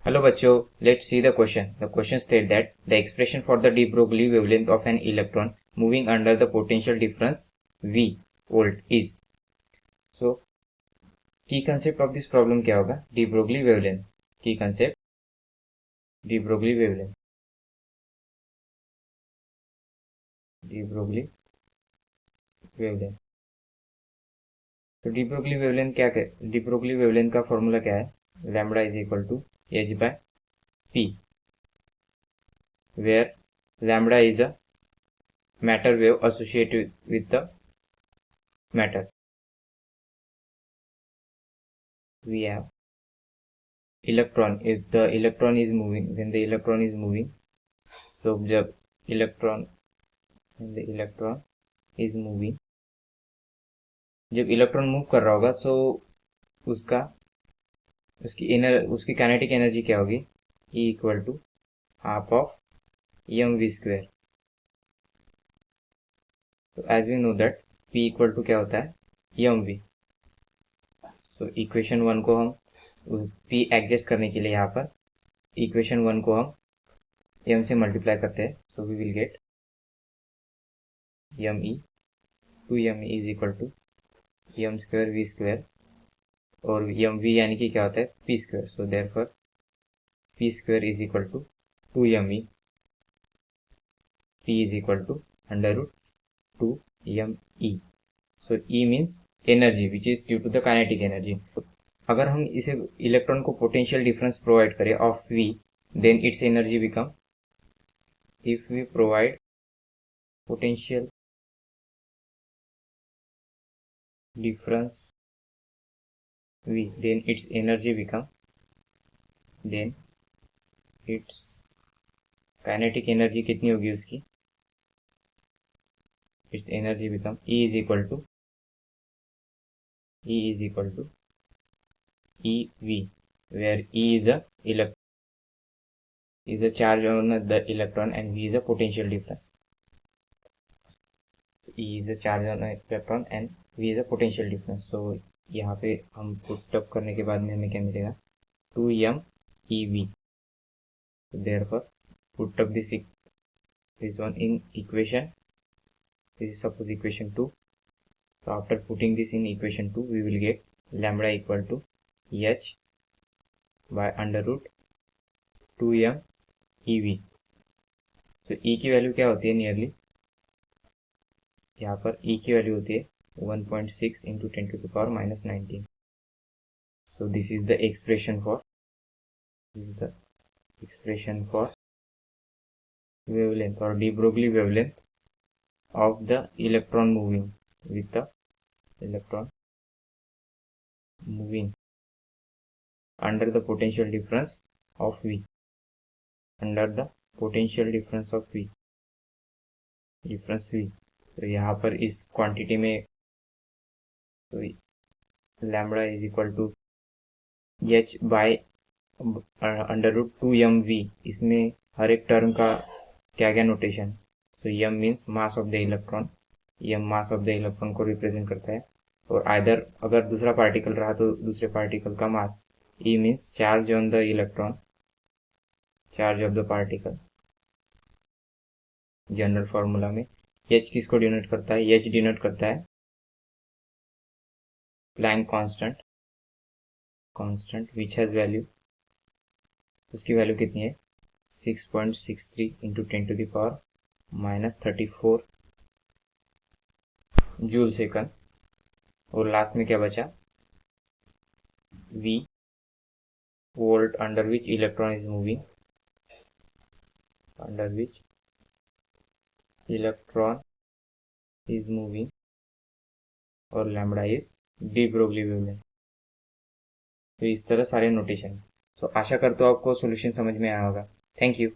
Hello bachcho, let's see the question. The question states that the expression for the de Broglie wavelength of an electron moving under the potential difference V volt is. So, key concept of this problem क्या होगा? De Broglie wavelength. Key concept de Broglie wavelength. De Broglie wavelength. तो de Broglie wavelength क्या है? De Broglie wavelength का formula क्या है? Lambda is equal to h by p, where lambda is a matter wave associated with the matter. We have electron. If the electron is moving, when the electron is moving, so जब electron when the electron is moving, जब electron move कर रहा होगा तो उसका उसकी kinetic energy क्या होगी? E equal to half of M V square. तो as we know that P equal to क्या होता है? M we. सो इक्वेशन 1 को हम P एडजस्ट करने के लिए यहाँ पर इक्वेशन 1 को हम m से मल्टीप्लाई करते हैं. So we will get M E 2m is equal to M square V square, और एम वी यानी कि क्या होता है? P square. So therefore P square is equal to 2m ई. P is equal to under root 2m ई. So E means energy which is due to the kinetic energy. अगर हम इसे इलेक्ट्रॉन को पोटेंशियल डिफरेंस प्रोवाइड करें of V, then its energy become, if we provide potential difference V, then its energy become, then its kinetic energy कितनी होगी उसकी? its energy become E is equal to EV, where E is a charge on the electron and V is a potential difference. So E is a charge on the electron and V is a potential difference. So यहाँ पे हम put up करने के बाद में हमें क्या मिलेगा? 2m EV. So therefore put up this one in equation. This is suppose equation 2. So after putting this in equation 2, we will get lambda equal to h by under root 2m EV. So E की value क्या होती है? Nearly यहाँ पर E की value होती है 1.6 into 10 to the power minus 19. So this is the expression for wavelength or de Broglie wavelength of the electron moving with the electron moving under the potential difference of V. Under the potential difference of V, difference V. तो यहाँ पर इस quantity में तो lambda is equal to h by under root 2mv. इसमें हर एक term का क्या क्या notation? So m means mass of the electron. m mass of the electron को रिप्रेजेंट करता है, और आइदर अगर दूसरा पार्टिकल रहा तो दूसरे पार्टिकल का mass. E means charge on the electron, charge of the particle. General formula में h किसको डिनोट करता है? h डिनोट करता है Planck constant which has value, उसकी वैल्यू कितनी है? 6.63 into 10 to the power minus 34 joule second. और लास्ट में क्या बचा? V, volt under which electron is moving, और lambda is de Broglie wavelength. तो इस तरह सारे नोटेशन. तो आशा करता हूँ आपको सॉल्यूशन समझ में आया होगा. Thank you.